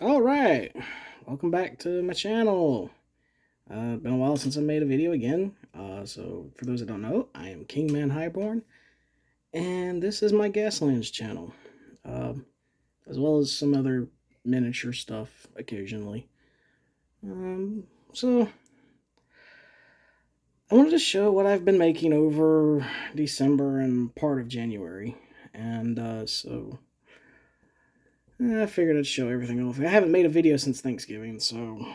All right, welcome back to my channel. Been a while since I made a video again. So for those that don't know, I am Kingman Highborn, and this is my Gaslands channel, as well as some other miniature stuff occasionally. So I wanted to show what I've been making over December and part of January, and I figured I'd show everything off. I haven't made a video since Thanksgiving, so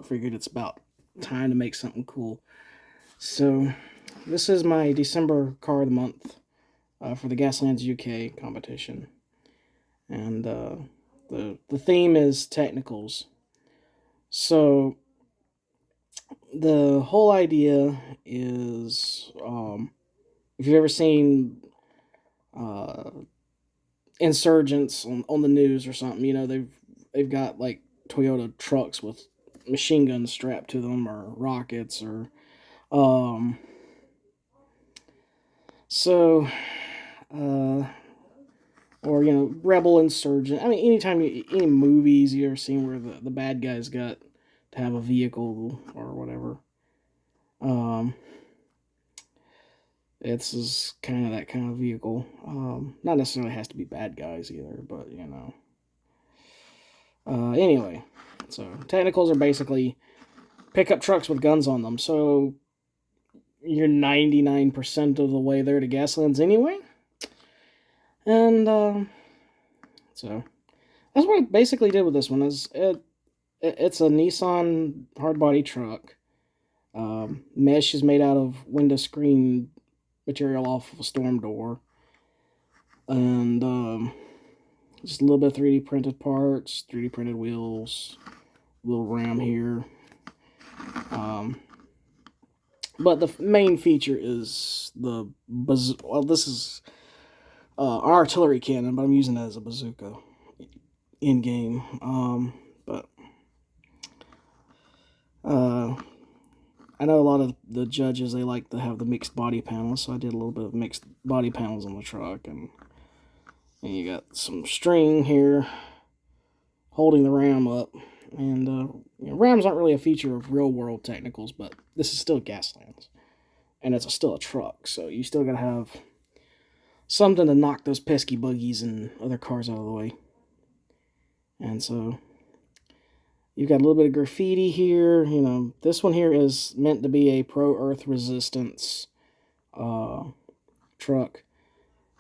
I figured it's about time to make something cool. So, this is my December car of the month for the Gaslands UK competition. And the theme is technicals. So, the whole idea is if you've ever seen uh, insurgents on the news or something, you know, they've got like Toyota trucks with machine guns strapped to them, or rockets, or um so or you know, rebel insurgent. I mean, any movies you ever seen where the bad guys got to have a vehicle or whatever, um it's is kind of that kind of vehicle. Not necessarily has to be bad guys either, but you know. Anyway, so technicals are basically pickup trucks with guns on them. So you're 99% of the way there to Gaslands anyway. And so that's what I basically did with this one. It's a Nissan hardbody truck. Mesh is made out of window screen material off of a storm door, and just a little bit of 3D printed parts, 3D printed wheels, little ram here. But the main feature is the well, this is an artillery cannon, but I'm using it as a bazooka in game. But I know a lot of the judges, they like to have the mixed body panels, so I did a little bit of mixed body panels on the truck, and you got some string here holding the ram up. And you know, rams aren't really a feature of real world technicals, but this is still Gaslands, and it's still a truck, so you still gotta have something to knock those pesky buggies and other cars out of the way. And so you've got a little bit of graffiti here. You know, this one here is meant to be a pro-earth resistance truck,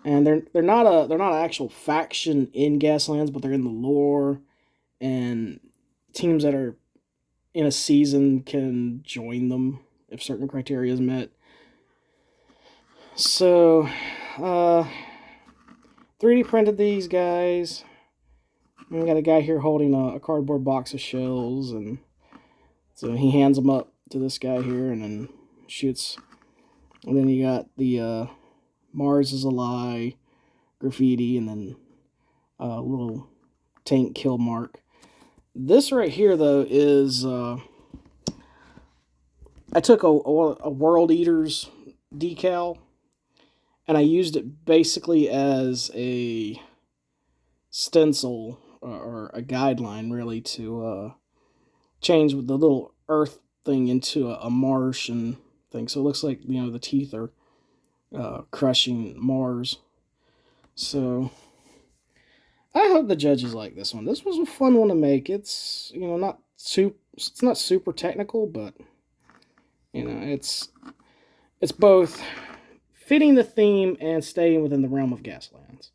and they're not an actual faction in Gaslands, but they're in the lore, and teams that are in a season can join them if certain criteria is met. So, 3D printed these guys. We got a guy here holding a cardboard box of shells, and so he hands them up to this guy here, and then shoots. And then you got the Mars is a lie graffiti, and then a little tank kill mark. This right here, though, is I took a World Eaters decal, and I used it basically as a stencil or a guideline, really, to change the little earth thing into a Martian thing. So it looks like, you know, the teeth are crushing Mars. So I hope the judges like this one. This was a fun one to make. It's, you know, it's not super technical, but you know, it's both fitting the theme and staying within the realm of Gaslands.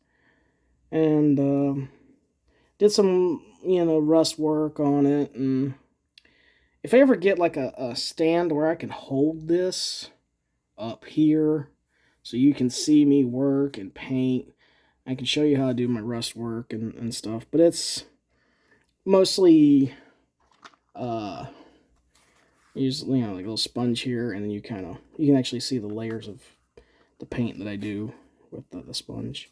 And did some, you know, rust work on it. And if I ever get like a stand where I can hold this up here so you can see me work and paint, I can show you how I do my rust work and stuff. But it's mostly use, you know, like a little sponge here, and then you can actually see the layers of the paint that I do with the sponge.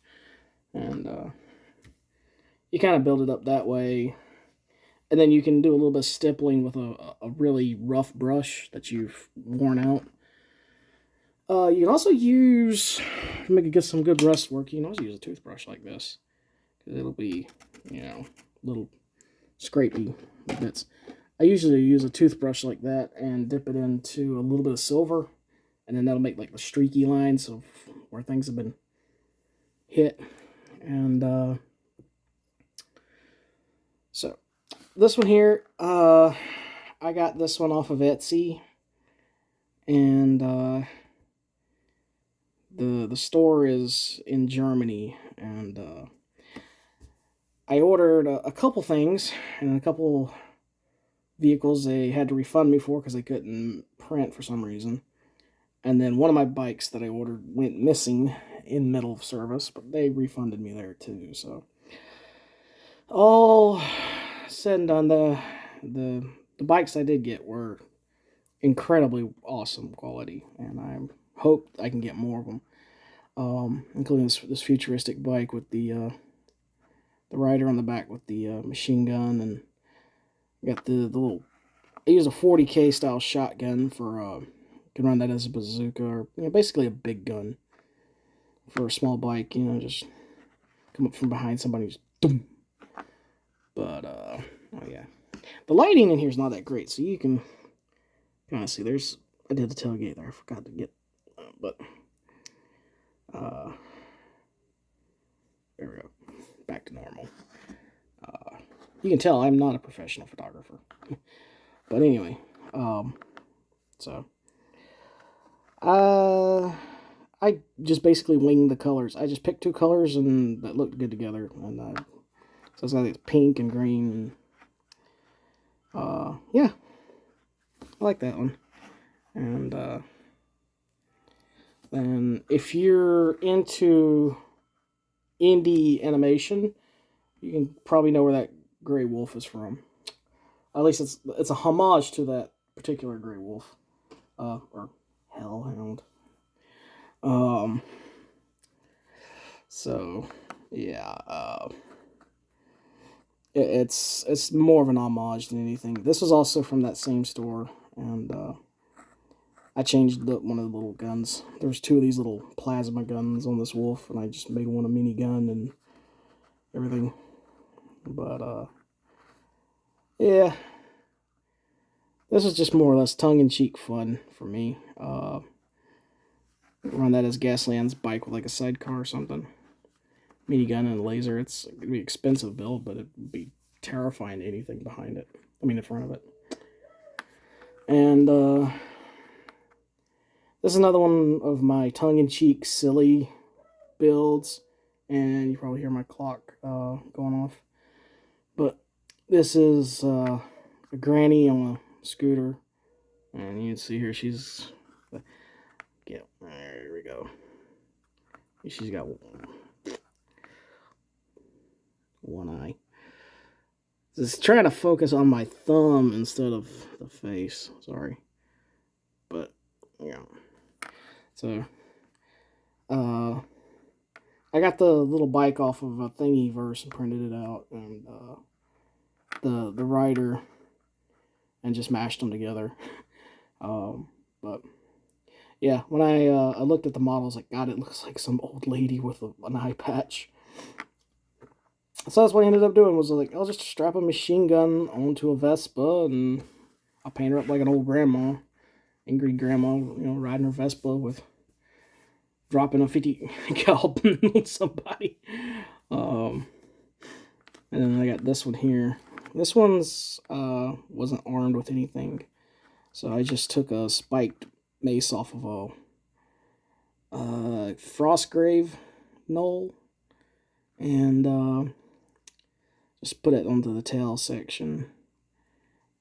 And you kind of build it up that way, and then you can do a little bit of stippling with a really rough brush that you've worn out. You can also use, to get some good rust work, you can also use a toothbrush like this, because it'll be, you know, a little scrapey bits. I usually use a toothbrush like that and dip it into a little bit of silver, and then that'll make like the streaky lines of where things have been hit. And so this one here, I got this one off of Etsy, and the store is in Germany, and I ordered a couple things, and a couple vehicles they had to refund me for because they couldn't print for some reason. And then one of my bikes that I ordered went missing in middle of service, but they refunded me there too. So all said and done, the bikes I did get were incredibly awesome quality, and I hope I can get more of them, including this futuristic bike with the rider on the back with the machine gun, and got the little. I use a 40K style shotgun for can run that as a bazooka, or basically a big gun for a small bike. Just come up from behind somebody, just boom. But oh yeah, the lighting in here is not that great, so you can kind of see. I did the tailgate there. I forgot to get, but there we go. Back to normal. You can tell I'm not a professional photographer. But anyway, so I just basically winged the colors. I just picked two colors and that looked good together, and so it's like pink and green, and yeah, I like that one. And then if you're into indie animation, you can probably know where that gray wolf is from. At least it's a homage to that particular gray wolf, or hellhound. So yeah, it's more of an homage than anything. This was also from that same store, and I changed one of the little guns. There's two of these little plasma guns on this wolf, and I just made one a mini gun and everything. But yeah, this is just more or less tongue-in-cheek fun for me. Run that as Gaslands bike with like a sidecar or something. Mini gun and laser. It's gonna be expensive build, but it'd be terrifying to anything behind it. I mean, in front of it. And this is another one of my tongue-in-cheek silly builds, and you probably hear my clock going off. But this is a granny on a scooter, and you can see here she's there we go. She's got one eye. Just trying to focus on my thumb instead of the face. Sorry, but yeah. So I got the little bike off of a Thingiverse and printed it out, and the rider, and just mashed them together. But yeah, when I looked at the model, I was like, God, it looks like some old lady with an eye patch. So that's what I ended up doing, was like, I'll just strap a machine gun onto a Vespa, and I'll paint her up like an old grandma, angry grandma, riding her Vespa with dropping a 50 cal on somebody. And then I got this one here. This one's wasn't armed with anything, so I just took a spiked mace off of a Frostgrave knoll, and just put it onto the tail section.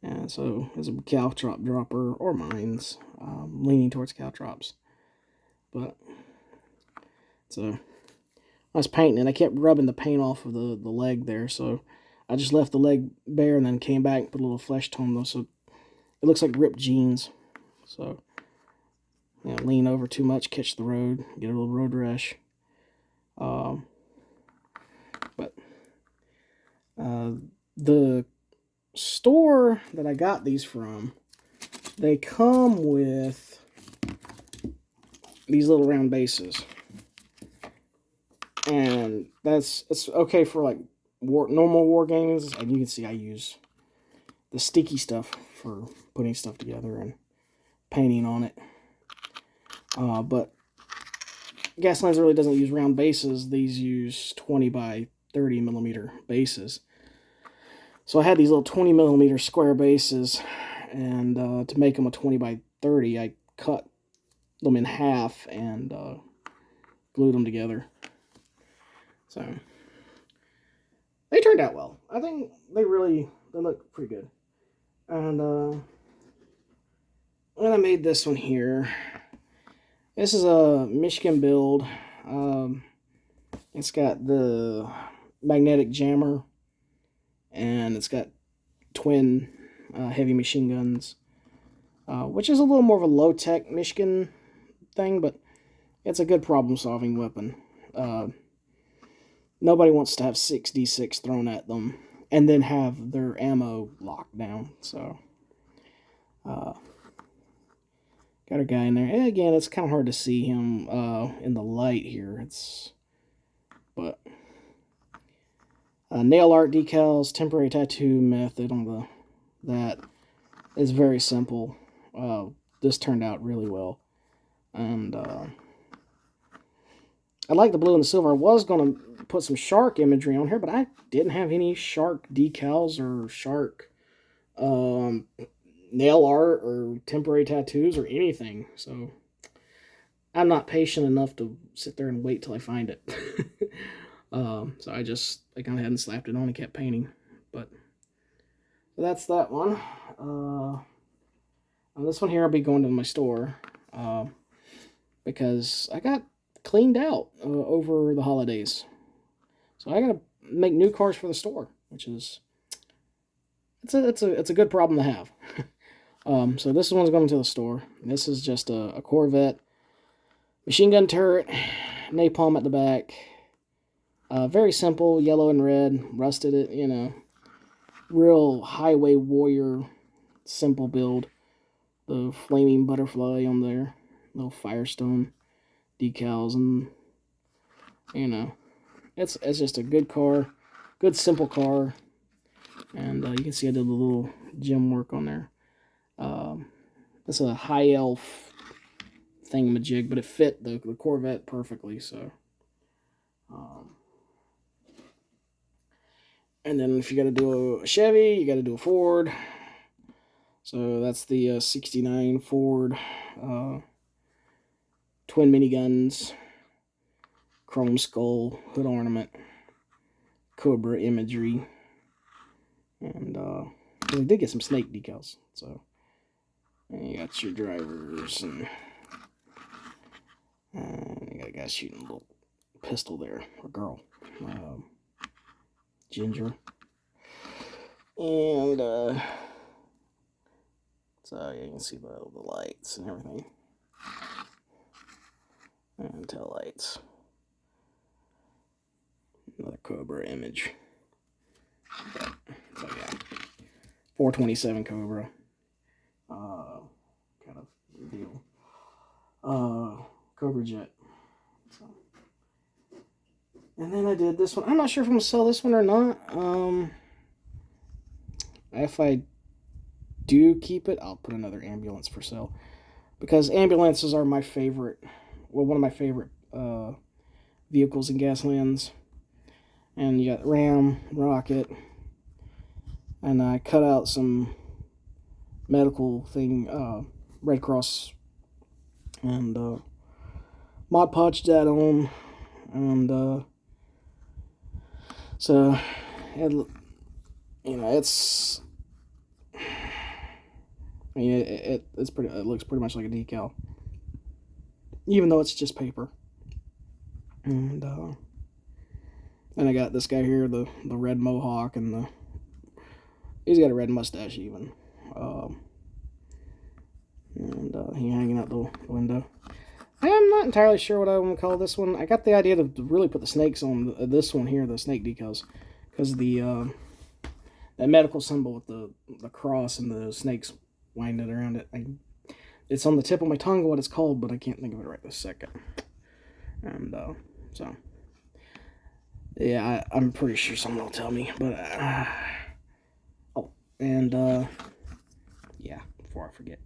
And so it's a caltrop dropper, or mines, leaning towards caltrops. But so I was painting it. I kept rubbing the paint off of the leg there, so I just left the leg bare and then came back and put a little flesh tone though, so it looks like ripped jeans. So lean over too much, catch the road, get a little road rash. But the store that I got these from, they come with these little round bases, and it's okay for like normal war games, and you can see I use the sticky stuff for putting stuff together and painting on it. But Gaslands really doesn't use round bases. These use 20 by 30 millimeter bases. So I had these little 20 millimeter square bases, and to make them a 20 by 30, I cut them in half and glued them together. So they turned out well. I think they look pretty good. And I made this one here. This is a Michigan build. It's got the magnetic jammer, and it's got twin heavy machine guns, which is a little more of a low-tech Michigan thing, but it's a good problem-solving weapon. Nobody wants to have 6d6 thrown at them and then have their ammo locked down. So, got a guy in there. And again, it's kind of hard to see him in the light here. But nail art decals, temporary tattoo method on that is very simple. This turned out really well, and I like the blue and the silver. I was going to put some shark imagery on here, but I didn't have any shark decals or shark nail art or temporary tattoos or anything. So I'm not patient enough to sit there and wait till I find it. So I kind of hadn't slapped it on and kept painting. But so that's that one. And this one here I'll be going to my store because I got cleaned out over the holidays. So I gotta make new cars for the store, which is it's a good problem to have. So this one's going to the store. This is just a Corvette machine gun turret, napalm at the back. Very simple, yellow and red, rusted it, you know. Real highway warrior, simple build. The flaming butterfly on there, little Firestone decals, and you know, it's just a good car, good simple car. And you can see I did a little gem work on there. It's a high elf thingamajig, but it fit the Corvette perfectly. So, and then if you got to do a Chevy, you got to do a Ford. So that's the 69 Ford twin miniguns, chrome skull, hood ornament, Cobra imagery, and we did get some snake decals. So, and you got your drivers, and you got a guy shooting a little pistol there, or girl, Ginger, and so yeah, you can see the lights and everything, and tail lights. Another Cobra image. So yeah, 427 Cobra, kind of deal. Cobra jet. So, and then I did this one. I'm not sure if I'm gonna sell this one or not. If I do keep it, I'll put another ambulance for sale, because ambulances are my favorite. Well, one of my favorite vehicles in Gaslands. And you got Ram, Rocket, and I cut out some medical thing, Red Cross, and Mod Podged that on, and so it, you know, it's, I mean, it's pretty. It looks pretty much like a decal, even though it's just paper. And I got this guy here, the red mohawk, and he's got a red mustache even, and he hanging out the window. I am not entirely sure what I want to call this one. I got the idea to really put the snakes on this one here, the snake decals, because the that medical symbol with the cross and the snakes winding around it. It's on the tip of my tongue what it's called, but I can't think of it right this second. And so Yeah, I'm pretty sure someone will tell me. But oh, and yeah, before I forget,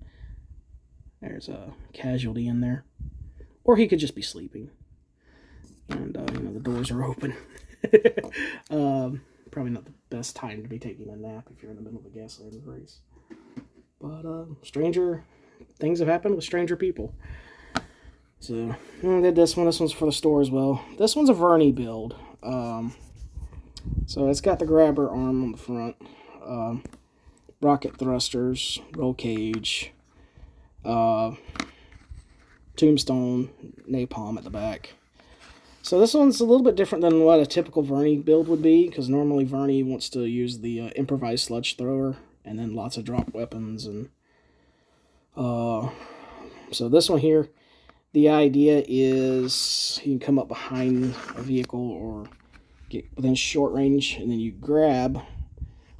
there's a casualty in there, or he could just be sleeping, and the doors are open. Probably not the best time to be taking a nap if you're in the middle of a Gaslands race. But stranger things have happened with stranger people. So I did this one. This one's for the store as well. This one's a Verney build. So it's got the grabber arm on the front, rocket thrusters, roll cage, tombstone, napalm at the back. So this one's a little bit different than what a typical Verney build would be, because normally Verney wants to use the improvised sludge thrower and then lots of drop weapons. And so this one here, the idea is you can come up behind a vehicle or get within short range, and then you grab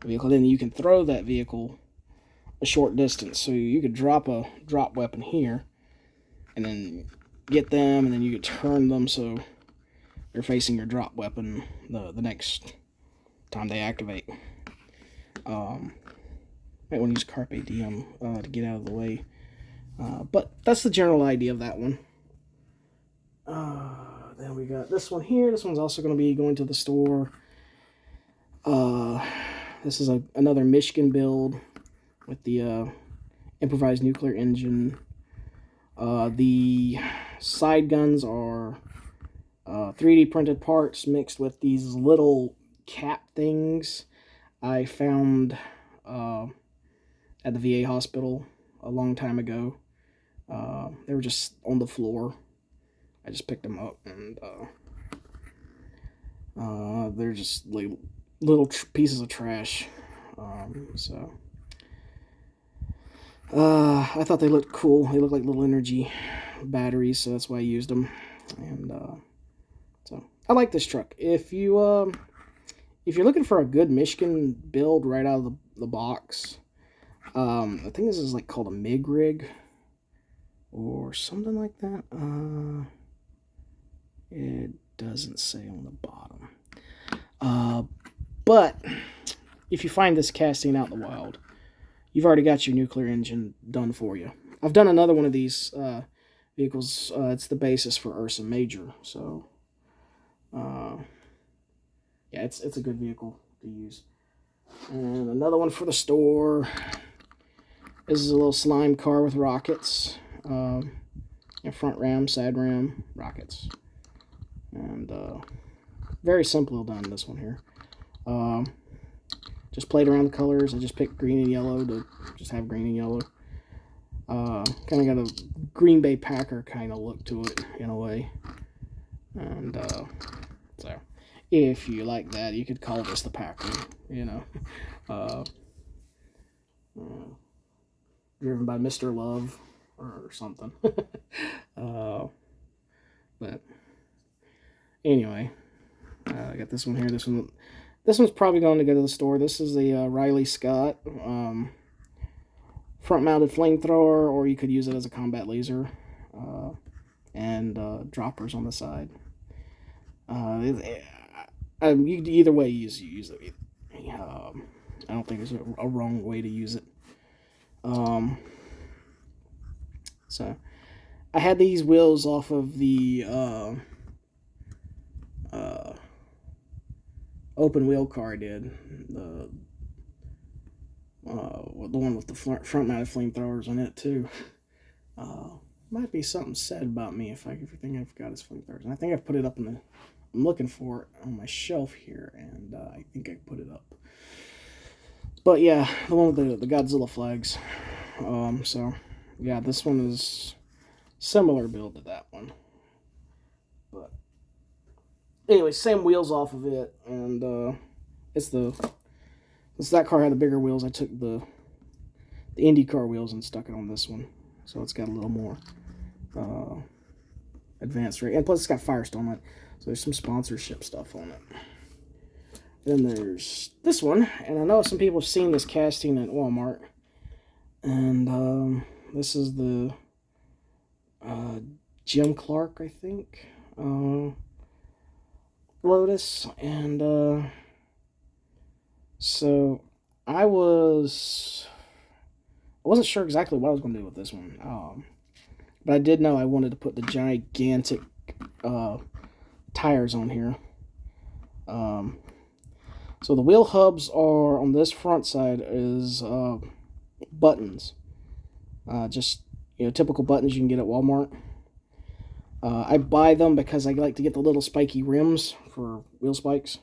a vehicle, then you can throw that vehicle a short distance. So you could drop a drop weapon here, and then get them, and then you could turn them so they're facing your drop weapon the next time they activate. Might want to use Carpe Diem to get out of the way. But that's the general idea of that one. Then we got this one here. This one's also going to be going to the store. This is another Michigan build with the improvised nuclear engine. The side guns are 3D printed parts mixed with these little cap things I found at the VA hospital a long time ago. They were just on the floor. I just picked them up, and they're just like little pieces of trash. So I thought they looked cool. They look like little energy batteries, so that's why I used them. And so I like this truck. If you're looking for a good Michigan build right out of the box, I think this is like called a MIG rig or something like that. It doesn't say on the bottom. But if you find this casting out in the wild, you've already got your nuclear engine done for you. I've done another one of these vehicles. It's the basis for Ursa Major. So, yeah, it's a good vehicle to use. And another one for the store. This is a little slime car with rockets. Front ram, side ram, rockets. And very simple done, this one here. Just played around the colors. I just picked green and yellow to just have green and yellow. Kind of got a Green Bay Packer kind of look to it in a way. And so if you like that, you could call this the Packer, driven by Mr. Love or something. But anyway, I got this one here. This one's probably going to go to the store. This is a Riley Scott front-mounted flamethrower, or you could use it as a combat laser, and droppers on the side. Either way you use it. I don't think there's a wrong way to use it. So I had these wheels off of the open wheel car I did. The one with the front-mounted flamethrowers on it too. Might be something said about me if everything I've got is flamethrowers. And I think I've put it up in the. I'm looking for it on my shelf here, and I think I put it up. But yeah, the one with the Godzilla flags. So yeah, this one is similar build to that one. But anyway, same wheels off of it, and since that car had the bigger wheels, I took the IndyCar wheels and stuck it on this one. So it's got a little more advanced rate. And plus it's got Firestone on it. So there's some sponsorship stuff on it. Then there's this one. And I know some people have seen this casting at Walmart. And this is the Jim Clark, I think. Lotus, and so I wasn't sure exactly what I was going to do with this one, but I did know I wanted to put the gigantic tires on here. So the wheel hubs are on this front side is buttons, just typical buttons you can get at Walmart. I buy them because I like to get the little spiky rims for wheel spikes,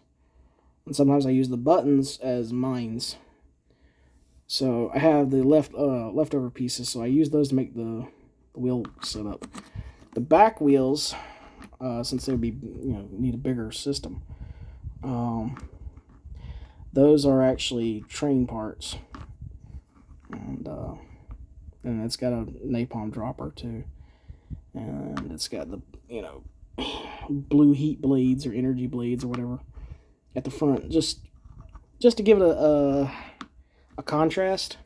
and sometimes I use the buttons as mines. So I have the leftover pieces, so I use those to make the wheel setup. The back wheels, since they'd be need a bigger system, those are actually train parts, and it's got a napalm dropper too, and it's got the blue heat blades or energy blades or whatever at the front, just to give it a contrast.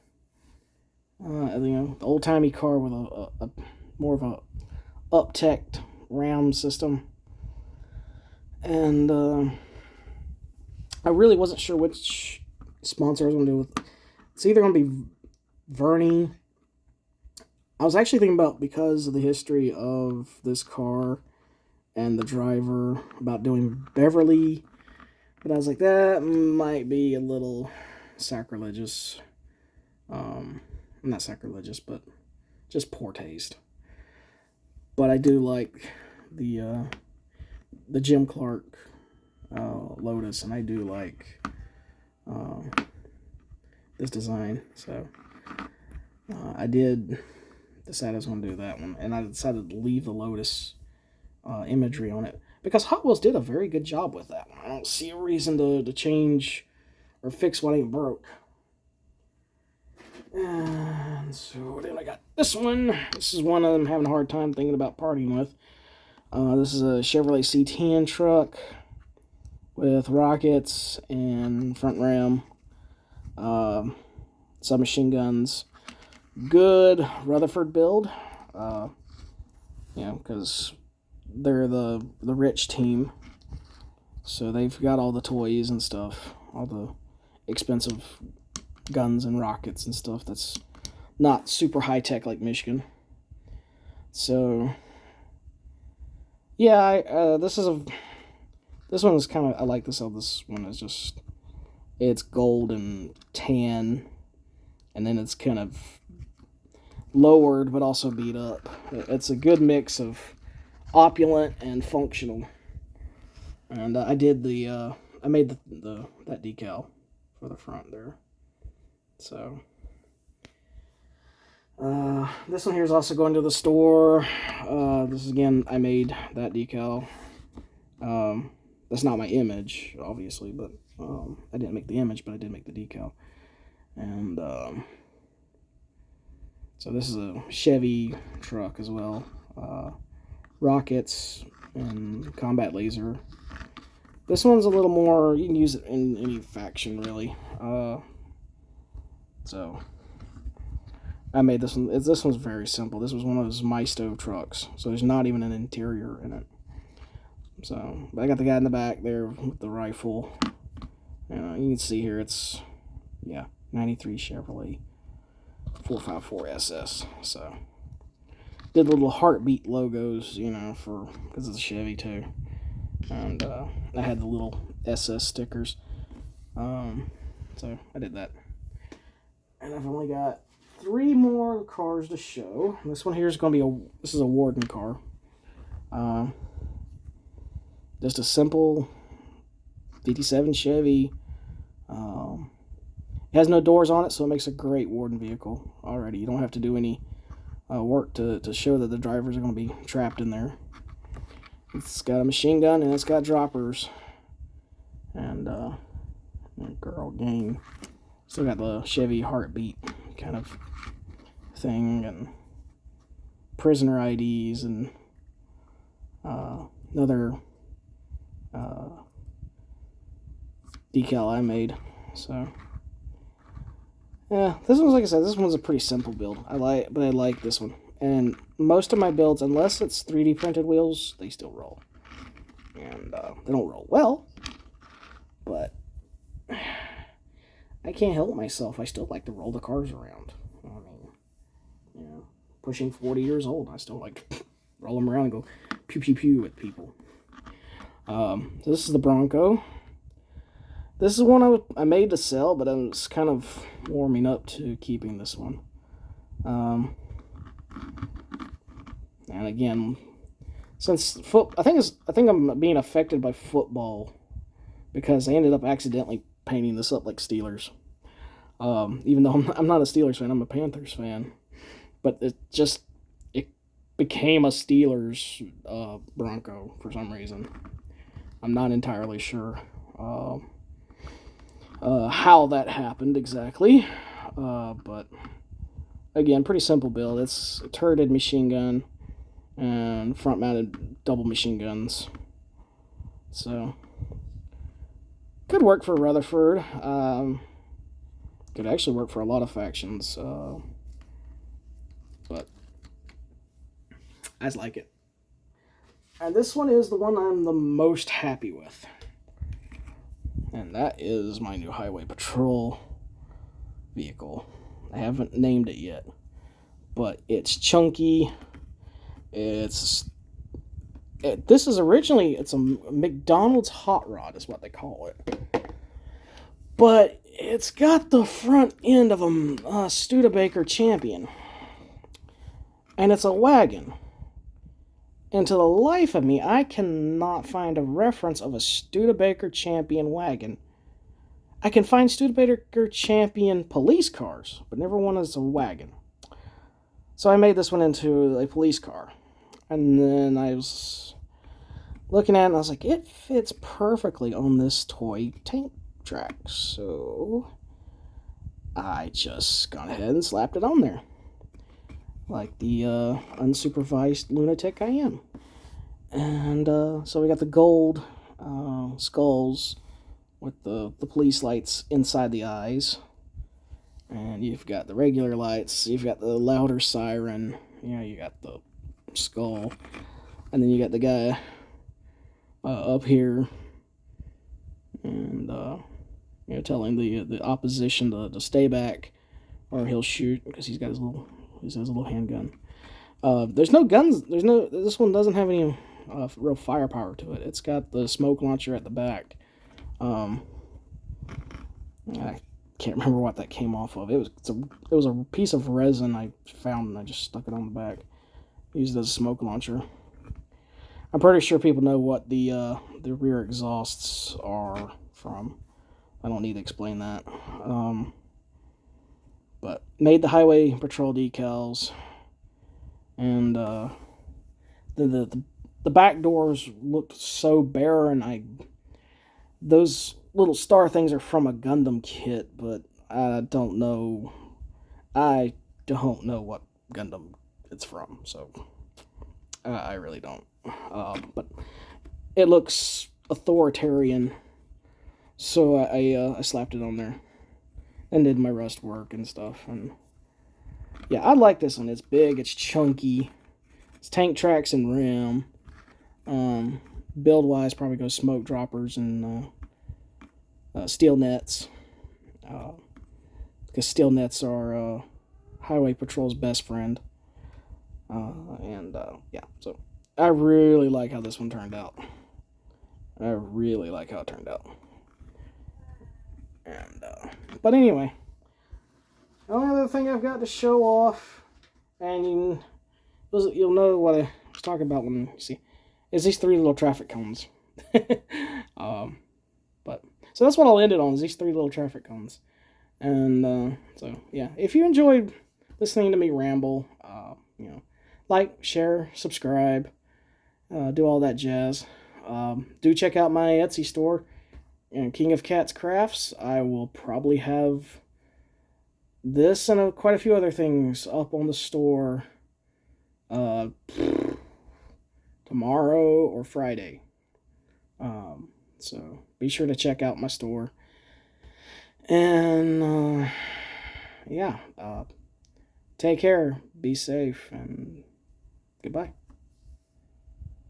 The old timey car with a more of a up-teched ram system, and I really wasn't sure which sponsor I was going to do with. It's either going to be Verney. I was actually thinking about, because of the history of this car and the driver, about doing Beverly, but I was like, that might be a little sacrilegious. Not sacrilegious, but just poor taste. But I do like the Jim Clark Lotus, and I do like this design, so I did decide I was going to do that one, and I decided to leave the Lotus imagery on it because Hot Wheels did a very good job with that one. I don't see a reason to change or fix what ain't broke. And so then I got this one. This is one I'm having a hard time thinking about partying with. This is a Chevrolet C10 truck with rockets and front ram, submachine guns. Good Rutherford build, because they're the rich team, so they've got all the toys and stuff, all the expensive guns and rockets and stuff that's not super high tech like Michigan. So yeah, this one is kind of, I like this. This one is just, it's gold and tan, and then it's kind of lowered but also beat up. It's a good mix of opulent and functional. And I did I made that decal for the front there. So this one here is also going to the store. This is, again, I made that decal. That's not my image, obviously, but I didn't make the image, but I did make the decal. And so this is a Chevy truck as well. Rockets and combat laser. This one's a little more, you can use it in any faction, really. So I made this one. This one's very simple. This was one of those My Stove trucks, so there's not even an interior in it. So, but I got the guy in the back there with the rifle. You can see here it's 93 Chevrolet 454 SS. So did little heartbeat logos, because it's a Chevy too. And I had the little SS stickers. So I did that. And I've only got 3 more cars to show. This one here is going to be this is a Warden car. Just a simple 57 Chevy. It has no doors on it, so it makes a great Warden vehicle already. You don't have to do any work to show that the drivers are going to be trapped in there. It's got a machine gun, and it's got droppers. And girl gang. Still got the Chevy heartbeat kind of thing, and prisoner IDs, and another decal I made. So yeah, this one's, like I said, this one's a pretty simple build. I like this one. And most of my builds, unless it's 3D printed wheels, they still roll. and they don't roll well, but I can't help myself. I still like to roll the cars around. I mean, pushing 40 years old, I still like to roll them around and go pew pew pew with people. So this is the Bronco. This is one I made to sell, but I was kind of warming up to keeping this one. And again, since I think I'm being affected by football because I ended up accidentally painting this up like Steelers. Even though I'm not a Steelers fan, I'm a Panthers fan. But it became a Steelers Bronco for some reason. I'm not entirely sure how that happened exactly. But again, pretty simple build. It's a turreted machine gun and front-mounted double machine guns. So could work for Rutherford. Could actually work for a lot of factions. But I just like it. And this one is the one I'm the most happy with. And that is my new highway patrol vehicle. I haven't named it yet. But it's chunky. This is originally, it's a McDonald's hot rod is what they call it. But it's got the front end of a Studebaker Champion. And it's a wagon. And to the life of me, I cannot find a reference of a Studebaker Champion wagon. I can find Studebaker Champion police cars, but never one as a wagon. So I made this one into a police car. And then I was looking at it and I was like, it fits perfectly on this toy tank track. So I just gone ahead and slapped it on there. Like the unsupervised lunatic I am. And so we got the gold skulls with the police lights inside the eyes. And you've got the regular lights. You've got the louder siren. You got the skull. And then you got the guy up here. And, telling the opposition to stay back or he'll shoot because he's got his little handgun. There's no guns. This one doesn't have any real firepower to it. It's got the smoke launcher at the back. I can't remember what that came off of. It was a piece of resin I found and I just stuck it on the back. Used it as a smoke launcher. I'm pretty sure people know what the rear exhausts are from. I don't need to explain that. But made the highway patrol decals, and the back doors looked so barren. Those little star things are from a Gundam kit, but I don't know what Gundam it's from, so I really don't. But it looks authoritarian, so I slapped it on there and did my rust work and stuff. And yeah, I like this one. It's big, it's chunky, it's tank tracks and rim. Build wise, probably go smoke droppers and steel nets, because steel nets are highway patrol's best friend. Yeah, so I really like how this one turned out. I really like how it turned out. And but anyway, the only other thing I've got to show off, and you'll know what I was talking about when you see, is these 3 little traffic cones. But so that's what I'll end it on, is these 3 little traffic cones. And so yeah, if you enjoyed listening to me ramble, like, share, subscribe, do all that jazz. Do check out my Etsy store, King of Cats Crafts. I will probably have this and quite a few other things up on the store tomorrow or Friday. So be sure to check out my store. And yeah, take care, be safe, and goodbye.